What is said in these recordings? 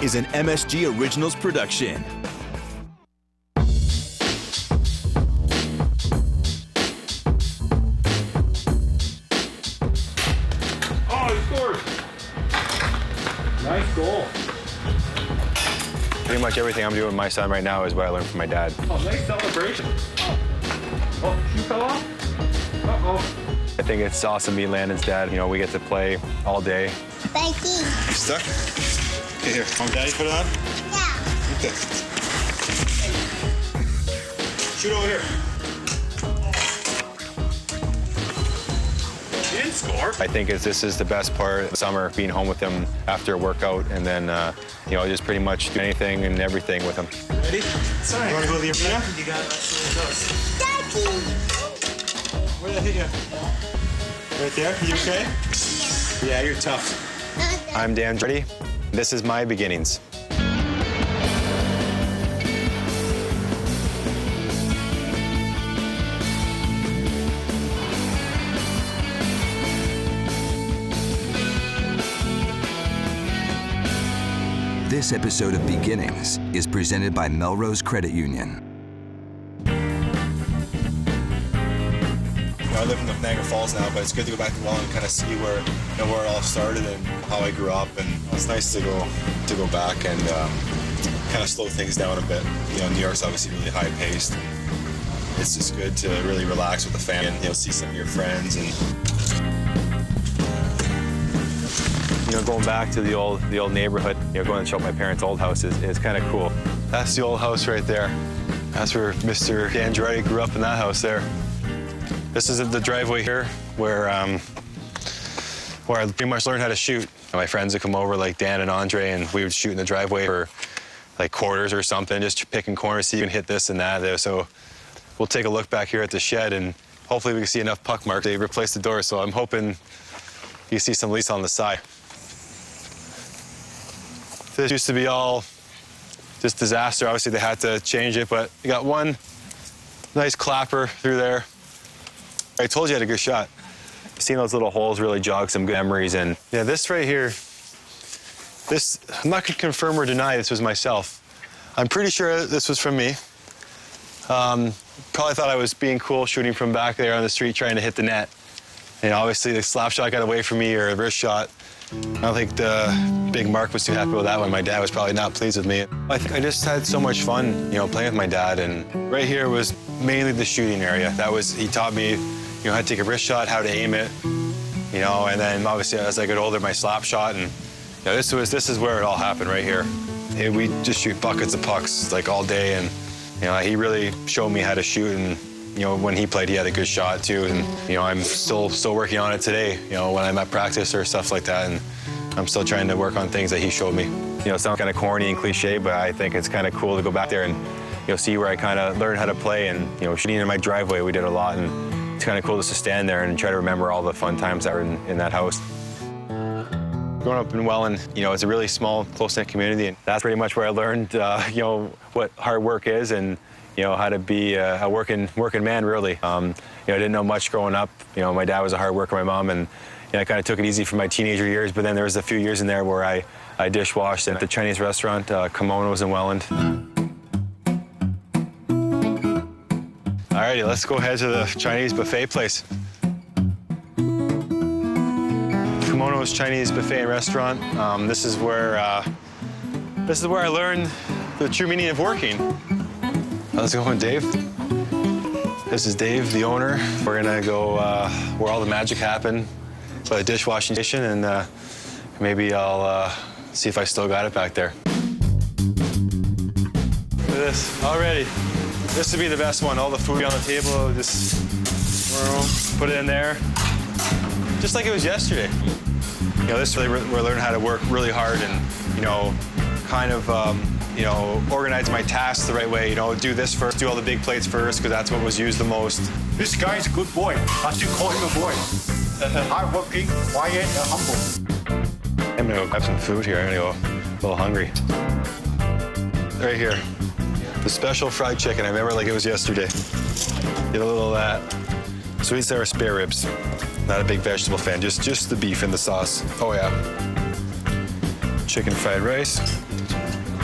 is an MSG Originals production. Oh, he scored! Nice goal. Pretty much everything I'm doing with my son right now is what I learned from my dad. Oh, nice celebration. Oh, shoe fell off? Uh-oh. I think it's awesome meeting Landon's dad. You know, we get to play all day. Thank you. You stuck? Okay, here. Want Daddy put it on? Yeah. Okay. Shoot over here. He didn't score. I think this is the best part of the summer, being home with him after a workout, and then, you know, just pretty much do anything and everything with him. Ready? Sorry. You want to go to the arena? You got it. Daddy. Where did I hit you? Right there? You okay? Yeah, you're tough. I'm Dan Girardi. This is My Beginnings. This episode of Beginnings is presented by Melrose Credit Union. I live in the Niagara Falls now, but it's good to go back to Welland and kind of see where, you know, where it all started and how I grew up. And it's nice to go back and kind of slow things down a bit. You know, New York's obviously really high paced. It's just good to really relax with the family and, you know, see some of your friends. And You know, going back to the old neighborhood, you know, going to show my parents' old house is kind of cool. That's the old house right there. That's where Mr. Dan Girardi grew up, in that house there. This is the driveway here where I pretty much learned how to shoot. My friends would come over, like Dan and Andre, and we would shoot in the driveway for like quarters or something, just picking corners so you can hit this and that there. So we'll take a look back here at the shed, and hopefully we can see enough puck marks. They replaced the door, so I'm hoping you see some lease on the side. This used to be all just disaster. Obviously, they had to change it, but you got one nice clapper through there. I told you I had a good shot. Seeing those little holes really jogged some good memories. And yeah, this right here, this, I'm not gonna confirm or deny this was myself. I'm pretty sure this was from me. Probably thought I was being cool shooting from back there on the street trying to hit the net. And obviously the slap shot got away from me, or a wrist shot. I don't think the big Mark was too happy with that one. My dad was probably not pleased with me. I think I just had so much fun, you know, playing with my dad. And right here was mainly the shooting area. He taught me, you know, how to take a wrist shot, how to aim it, you know, and then obviously as I got older, my slap shot. And you know, this is where it all happened right here. And we just shoot buckets of pucks like all day. And you know, he really showed me how to shoot. And you know, when he played, he had a good shot too. And you know, I'm still working on it today. You know, when I'm at practice or stuff like that, and I'm still trying to work on things that he showed me. You know, it sounds kind of corny and cliche, but I think it's kind of cool to go back there and, you know, see where I kind of learned how to play. And you know, shooting in my driveway, we did a lot, and it's kind of cool just to stand there and try to remember all the fun times that were in that house. Growing up in Welland, you know, it's a really small, close-knit community, and that's pretty much where I learned, you know, what hard work is, and you know, how to be a working man, really. You know, I didn't know much growing up. You know, my dad was a hard worker, my mom, and you know, I kind of took it easy for my teenager years, but then there was a few years in there where I dishwashed at the Chinese restaurant, Kimonos in Welland. Alrighty, let's go ahead to the Chinese buffet place. Kimonos Chinese Buffet and Restaurant. This is where I learned the true meaning of working. How's it going, Dave? This is Dave, the owner. We're gonna go where all the magic happened, by the dishwashing station, and maybe I'll see if I still got it back there. Look at this, already. This would be the best one. All the food on the table, just put it in there. Just like it was yesterday. You know, this really, we're learning how to work really hard and, you know, kind of, you know, organize my tasks the right way. You know, do this first, do all the big plates first, because that's what was used the most. This guy's a good boy. I still call him a boy. Hardworking, quiet, and humble. I'm gonna go grab some food here. I'm gonna go a little hungry. Right here, the special fried chicken. I remember like it was yesterday. Get a little of that. Sweet sour spare ribs. Not a big vegetable fan, just the beef and the sauce. Oh yeah. Chicken fried rice.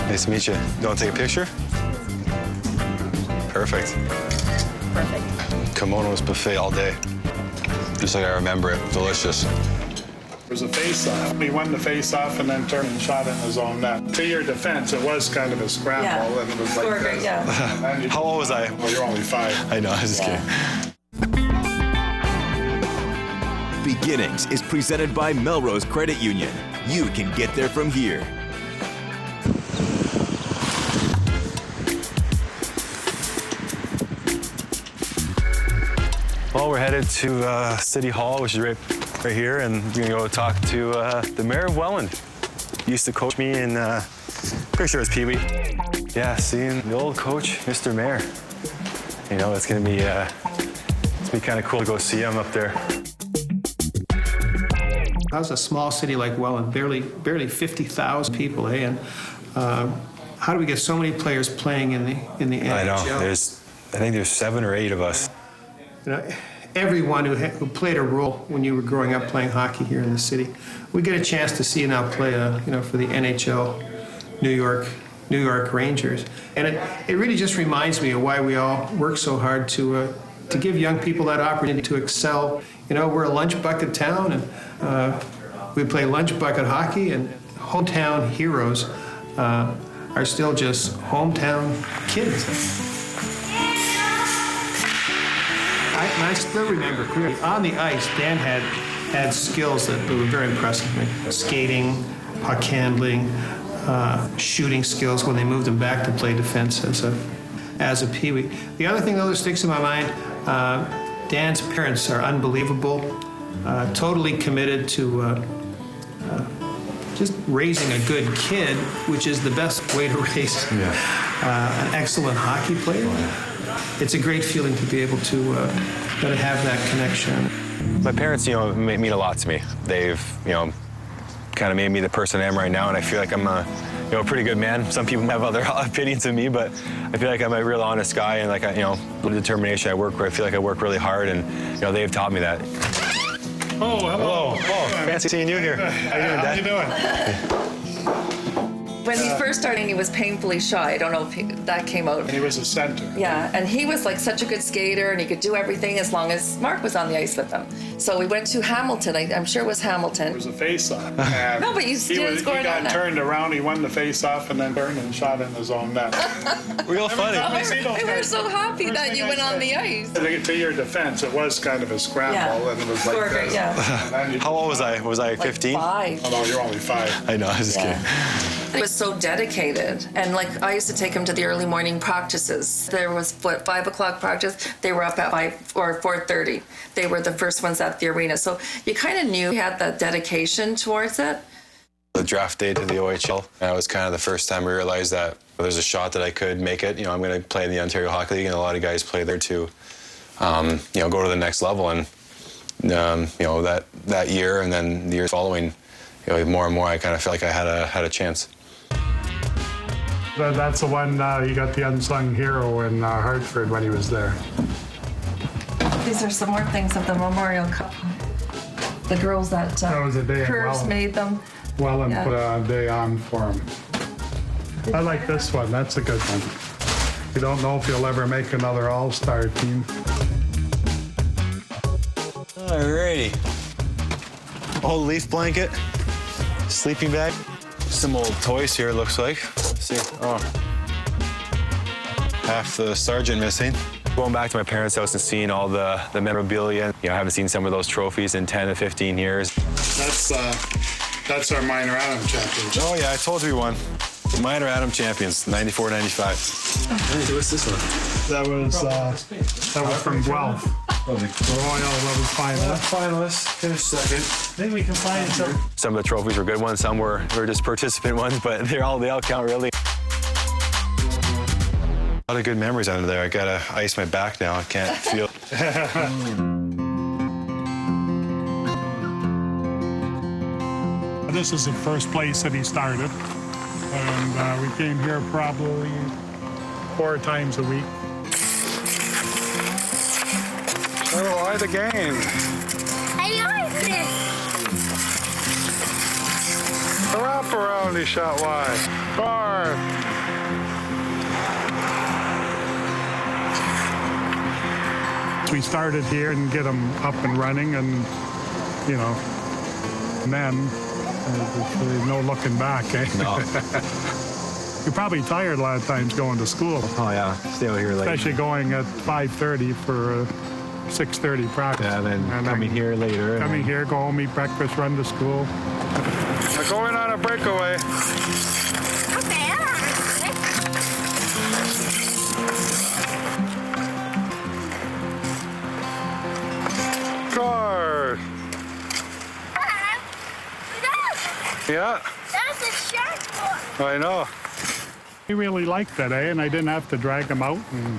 Nice to meet you. You want to take a picture? Perfect. Perfect. Kimonos buffet all day. Just like I remember it. Delicious. It was a face-off. He won the face-off and then turned and shot in his own net. To your defense, it was kind of a scramble, Yeah. and it was like Scored, this. yeah. And then you- How old was I? Well, you're only 5. I know, I was just kidding. Beginnings is presented by Melrose Credit Union. You can get there from here. Well, we're headed to City Hall, which is right here, and we're gonna go talk to the mayor of Welland. He used to coach me in, pretty sure it was Pee Wee. Yeah, seeing the old coach, Mr. Mayor. You know, it's gonna be kind of cool to go see him up there. How's a small city like Welland, barely 50,000 people, eh? And how do we get so many players playing in the NHL? I know. I think there's 7 or 8 of us. You know, everyone who played a role when you were growing up playing hockey here in the city, we get a chance to see you now play, for the NHL, New York Rangers, and it really just reminds me of why we all work so hard to give young people that opportunity to excel. You know, we're a lunch bucket town, and we play lunch bucket hockey, and hometown heroes are still just hometown kids. I still remember clearly, on the ice, Dan had skills that were very impressive to me. Skating, puck handling, shooting skills when they moved him back to play defense as a peewee. The other thing, though, that sticks in my mind, Dan's parents are unbelievable, totally committed to just raising a good kid, which is the best way to raise an excellent hockey player. It's a great feeling to be able to have that connection. My parents, mean a lot to me. They've, kind of made me the person I am right now, and I feel like I'm a pretty good man. Some people have other opinions of me, but I feel like I'm a real honest guy, and like the determination I work for, I feel like I work really hard, and they've taught me that. Oh, hello. Oh, fancy seeing you here. How you doing, Dad? How you doing? When he first started, he was painfully shy. I don't know if that came out. And he was a center. Yeah, and he was like such a good skater, and he could do everything as long as Mark was on the ice with him. So we went to Hamilton. I'm sure it was It Hamilton. was a face-off. No, but you still scored He got on that. turned around, he won the face-off, and then turned and shot in his own net. Real funny. We were so happy that you went on the ice. To your defense, it was kind of a scramble, Yeah. and it was like Scored, this. yeah. And then you- How old was I? Was I Like 15? 5. Oh, no, you're only 5. I know, I was just kidding. He was so dedicated, and like I used to take him to the early morning practices. There was 5 o'clock practice. They were up at 5 or 4:30. They were the first ones at the arena, so you kind of knew he had that dedication towards it. The draft day to the OHL, that was kind of the first time we realized that there's a shot that I could make it. I'm going to play in the Ontario Hockey League, and a lot of guys play there too. Go to the next level, and that year, and then the years following, more and more, I kind of felt like I had a chance. That's the one you got the unsung hero in Hartford when he was there. These are some more things of the Memorial Cup. The girls that was a day in Curves Welland. made them. Welland Yeah. put a day on for him. I like this one. That's a good one. You don't know if you'll ever make another all-star team. Alrighty. Old leaf blanket, sleeping bag, some old toys here, it looks like. Let's see. Oh. Half the sergeant missing. Going back to my parents' house and seeing all the memorabilia. I haven't seen some of those trophies in 10 to 15 years. That's our minor Adam championship. Oh, yeah, I told you we won. Minor Adam champions, 94, 95. Hey, what's this one? That was from Guelph. The Royal Level Finalist. Finalists. Give us a second. I think we can find some. Some of the trophies were good ones, some were just participant ones, but they all count really. A lot of good memories under there. I gotta ice my back now. I can't feel. This is the first place that he started. And we came here probably 4 times a week. Oh, I the game. I like this. The wraparound, he shot wide. Far. We started here and get them up and running, and you know, and then there's no looking back. Eh? No. You're probably tired a lot of times going to school. Oh yeah, stay over here late. Especially going at 5:30 for a 6:30 practice. Yeah, then coming here later. Coming here, go home, eat breakfast, run to school. We're going on a breakaway. Car. Yeah. That's a shark boy. I know. He really liked that, eh? And I didn't have to drag him out, and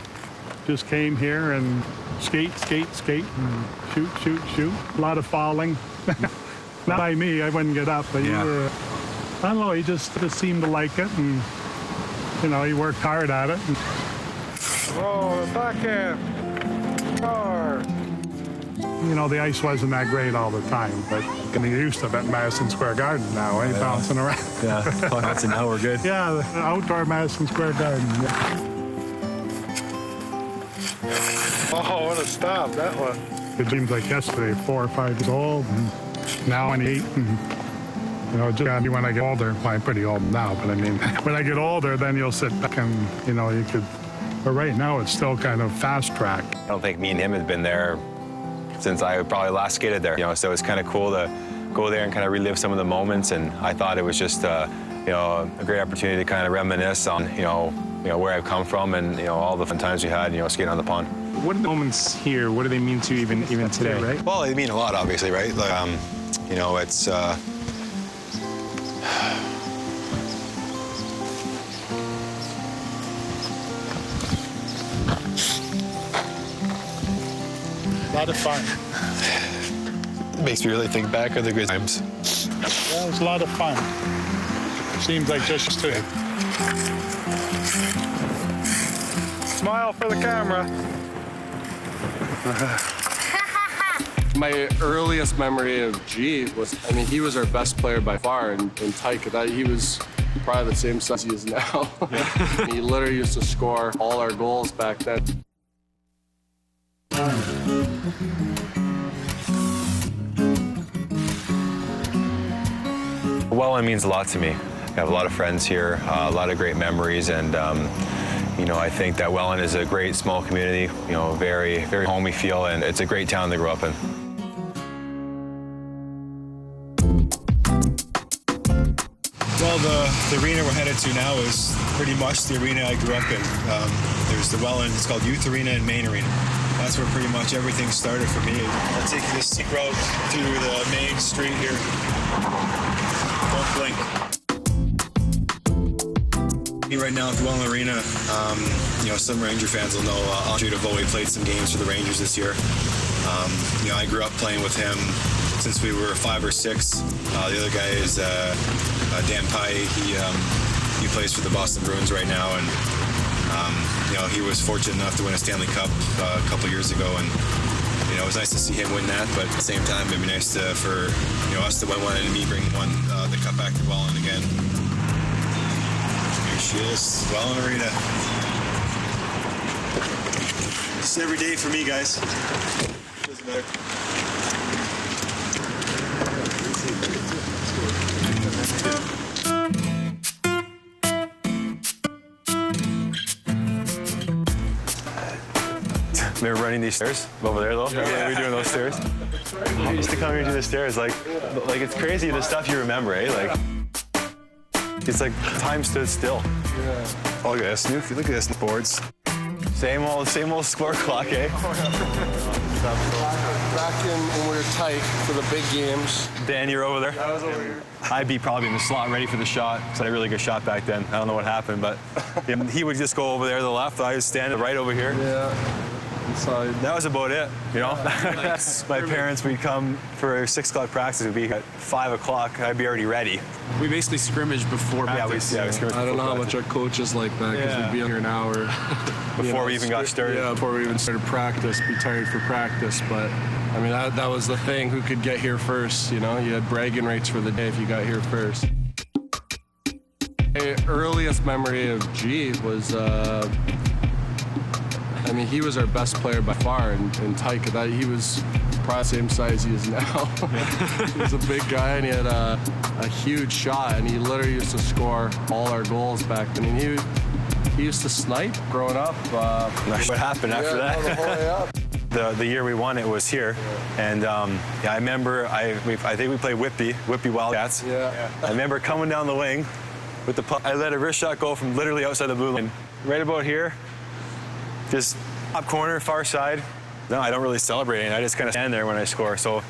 just came here and skate, and shoot. A lot of falling. Not by me, I wouldn't get up, but I don't know, he just seemed to like it, and you know, he worked hard at it. Whoa, the backhand. Car. You know, the ice wasn't that great all the time, but getting used to it at Madison Square Garden now, eh? Bouncing around. Yeah, that's an hour good. Yeah, the outdoor Madison Square Garden. Yeah. Oh, what a stop that was. It seems like yesterday, 4 or 5 years old, and now I'm 8. And, you know, just when I get older, well, I'm pretty old now, but I mean, when I get older, then you'll sit back and, you know, you could, but right now it's still kind of fast track. I don't think me and him have been there since I probably last skated there. You know, so it's kind of cool to go there and kind of relive some of the moments. And I thought it was just, you know, a great opportunity to kind of reminisce on, you know, where I've come from and you know all the fun times we had, you know, skating on the pond. What are the moments here? What do they mean to you even today? Right? Well, they mean a lot, obviously, right? Like, you know, it's. A lot of fun. It makes me really think back of the good times. Yeah, it was a lot of fun. Seems like just to smile for the camera. My earliest memory of G was, I mean, he was our best player by far, and Tyke, he was probably the same size he is now. He literally used to score all our goals back then. Welland means a lot to me. I have a lot of friends here, a lot of great memories, and you know, I think that Welland is a great small community, you know, very, very homey feel, and it's a great town to grow up in. Well, the arena we're headed to now is pretty much the arena I grew up in. There's the Welland, it's called Youth Arena and Main Arena. That's where pretty much everything started for me. I'll take you this steep route through the main street here. Don't blink. Right now at the Welland Arena, you know, some Ranger fans will know Andre DeVoe played some games for the Rangers this year. You know, I grew up playing with him since we were 5 or 6. The other guy is Dan Pye. He plays for the Boston Bruins right now, and you know, he was fortunate enough to win a Stanley Cup a couple years ago, and you know, it was nice to see him win that. But at the same time, it'd be nice for you know us to win one and me bring the cup back to Welland again. Here she is, Welland Arena. It's every day for me, guys. Doesn't matter. Remember running these stairs over there, though? Yeah, we were doing those stairs. I used to come here and do the stairs, like it's crazy the stuff you remember, eh? Like, it's like time stood still. Yeah. Oh, look at this, look at this boards. Same old score clock, eh? Back in when we were tight for the big games. Dan, you're over there? I was over here. I'd be probably in the slot ready for the shot, because I had a really good shot back then. I don't know what happened, but he would just go over there to the left. I was standing right over here. Yeah. Inside. That was about it, you know? My parents would come for 6 o'clock practice. We'd be at 5 o'clock. I'd be already ready. We basically scrimmaged before practice. Yeah, we scrimmaged I don't know how practice. much our coaches like that, because we'd be here an hour. Before we even got started? Yeah, before we even started practice, be tired for practice. But, I mean, that was the thing, who could get here first, you know? You had bragging rights for the day if you got here first. earliest memory of G was, I mean, he was our best player by far, and Tyke, he was probably the same size he is now. He was a big guy, and he had a huge shot, and he literally used to score all our goals back then. I mean, he used to snipe growing up. What happened after that? The whole way up. The year we won it was here, and yeah, I remember I think we played Whippy Wildcats. Yeah. I remember coming down the wing with the puck. I let a wrist shot go from literally outside the blue line, right about here, just top corner, far side. No, I don't really celebrate it. I just kind of stand there when I score. So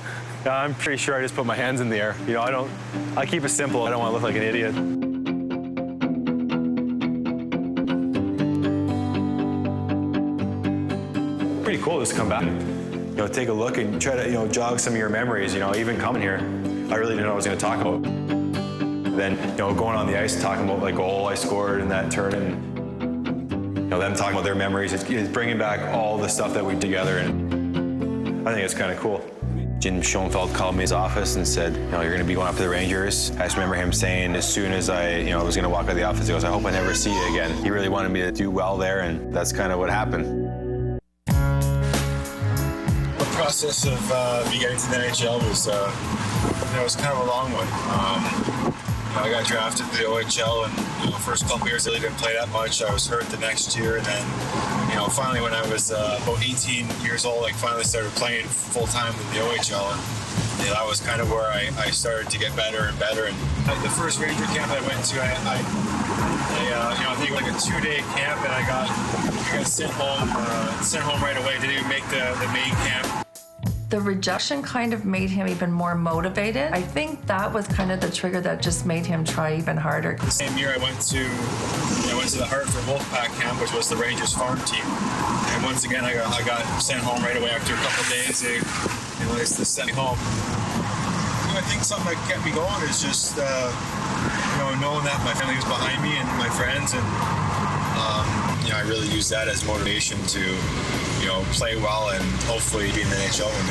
yeah, I'm pretty sure I just put my hands in the air. You know, I keep it simple. I don't want to look like an idiot. Pretty cool just to come back, you know, take a look and try to, you know, jog some of your memories. You know, even coming here, I really didn't know what I was going to talk about. Then, you know, going on the ice, talking about like goal I scored in that turn, and you know, them talking about their memories. It's bringing back all the stuff that we did together, and I think it's kind of cool. Jim Schoenfeld called me his office and said, you know, you're going to be going up to the Rangers. I just remember him saying, as soon as I, you know, was going to walk out of the office, he goes, I hope I never see you again. He really wanted me to do well there, and that's kind of what happened. The process of me getting to the NHL was, you know, it was kind of a long one. You know, I got drafted to the OHL, and you know, first couple years I really didn't play that much. I was hurt the next year, and then, you know, finally when I was about 18 years old, I finally started playing full time in the OHL, and you know, that was kind of where I started to get better and better. And the first Ranger camp I went to, I you know, I think like a 2-day camp, and I got sent home right away. Didn't even make the main camp. The rejection kind of made him even more motivated. I think that was kind of the trigger that just made him try even harder. The same year I went to the Hartford Wolfpack camp, which was the Rangers farm team. And once again, I got sent home right away after a couple of days. They sent me home. You know, I think something that kept me going is just you know, knowing that my family was behind me and my friends, and you know, I really use that as motivation to, you know, play well and hopefully be in the NHL one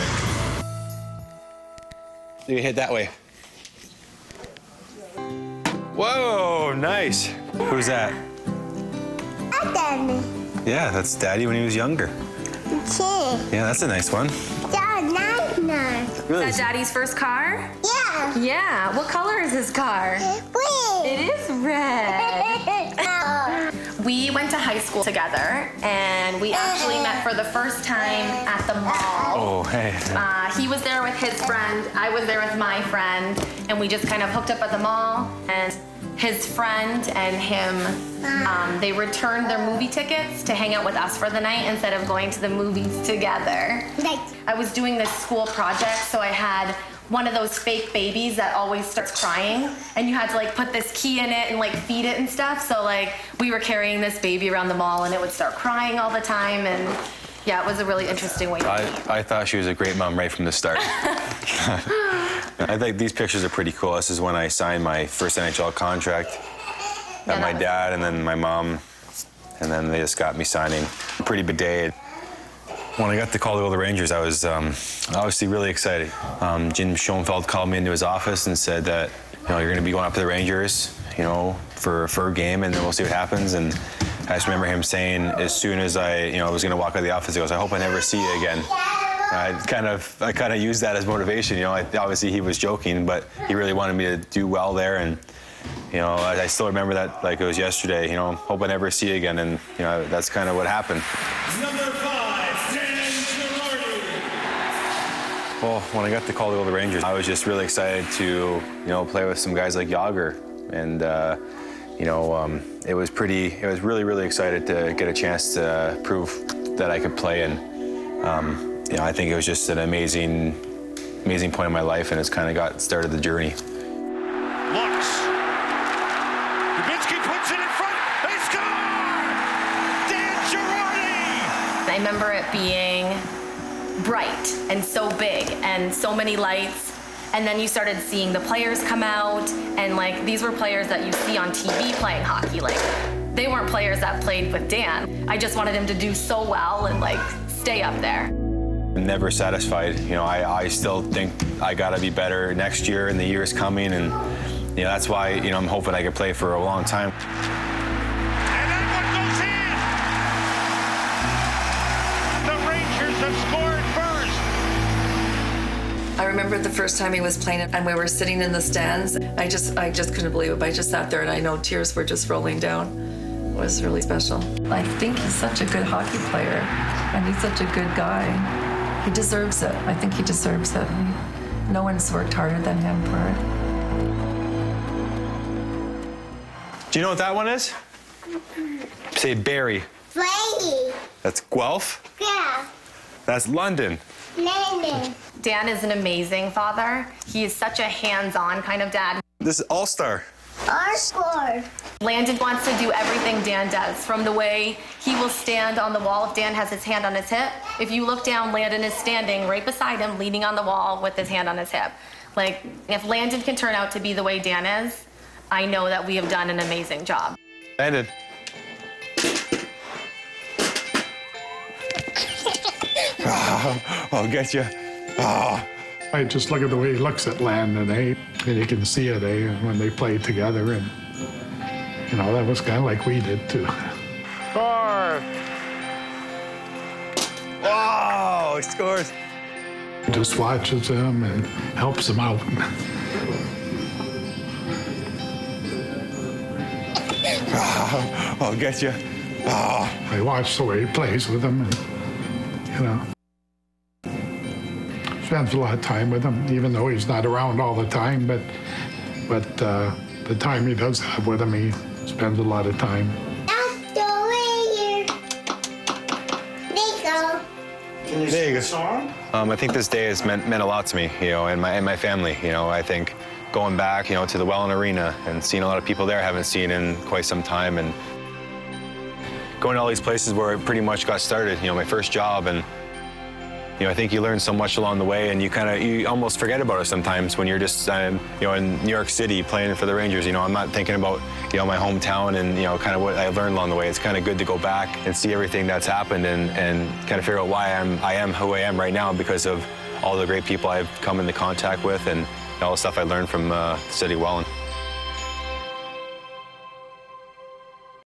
day. You hit that way. Whoa, nice. Who's that? Daddy. Yeah, that's Daddy when he was younger. Yeah, that's a nice one. Really? Is that Daddy's first car? Yeah. Yeah. What color is his car? Red. It is red. We went to high school together, and we actually met for the first time at the mall. Oh, hey. He was there with his friend, I was there with my friend, and we just kind of hooked up at the mall. And his friend and him, they returned their movie tickets to hang out with us for the night instead of going to the movies together. I was doing this school project, so I had one of those fake babies that always starts crying, and you had to like put this key in it and like feed it and stuff. So like we were carrying this baby around the mall, and it would start crying all the time, and yeah, it was a really interesting way to meet. I thought she was a great mom right from the start. I think these pictures are pretty cool. This is when I signed my first NHL contract. Got my dad and then my mom, and then they just got me signing. A pretty big day. When I got the call to go to the Rangers, I was obviously really excited. Jim Schoenfeld called me into his office and said that, you know, you're going to be going up to the Rangers, you know, for a game, and then we'll see what happens. And I just remember him saying, as soon as I, you know, was going to walk out of the office, he goes, I hope I never see you again. I kind of used that as motivation. You know, obviously he was joking, but he really wanted me to do well there. And you know, I still remember that like it was yesterday. You know, hope I never see you again. And you know, that's kind of what happened. Number 5, Girardi. Well, when I got the call to go to the Rangers, I was just really excited to, you know, play with some guys like Yager, and you know, it was really, really excited to get a chance to prove that I could play. And you know, I think it was just an amazing point in my life, and it's kind of started the journey. Looks. Dubinsky puts it in front. They score! Dan Girardi! I remember it being bright and so big and so many lights. And then you started seeing the players come out, and like these were players that you see on TV playing hockey. Like they weren't players that played with Dan. I just wanted him to do so well and like stay up there. Never satisfied. You know, I still think I gotta be better next year and the years coming, and You know, that's why, you know, I'm hoping I can play for a long time. And that one goes in! The Rangers have scored first! I remember the first time he was playing and we were sitting in the stands. I just couldn't believe it. I just sat there and I know tears were just rolling down. It was really special. I think he's such a good hockey player and he's such a good guy. He deserves it. I think he deserves it. No one's worked harder than him for it. Do you know what that one is? Say Barry. Brady. That's Guelph. Yeah. That's London. London. Dan is an amazing father. He is such a hands-on kind of dad. This is All-Star. Our score. Landon wants to do everything Dan does, from the way he will stand on the wall if Dan has his hand on his hip. If you look down, Landon is standing right beside him, leaning on the wall with his hand on his hip. Like, if Landon can turn out to be the way Dan is, I know that we have done an amazing job. Landon. I'll get you. I just look at the way he looks at Landon, and you can see it, when they played together, and you know, that was kind of like we did too. Score! Wow, he scores. Just watches him and helps him out. I'll get you. I watch the way he plays with him, and you know, spends a lot of time with him, even though he's not around all the time. But the time he does have with him, he spends a lot of time. That's the way here. There you go. I think this day has meant a lot to me, you know, and my family. You know, I think going back, you know, to the Welland Arena and seeing a lot of people there I haven't seen in quite some time, and going to all these places where it pretty much got started. You know, my first job, and you know, I think you learn so much along the way, and you almost forget about it sometimes when you're just you know, in New York City playing for the Rangers. You know, I'm not thinking about, you know, my hometown and, you know, kind of what I learned along the way. It's kind of good to go back and see everything that's happened and kind of figure out why I am who I am right now, because of all the great people I've come into contact with and all the stuff I learned from the city of Welland.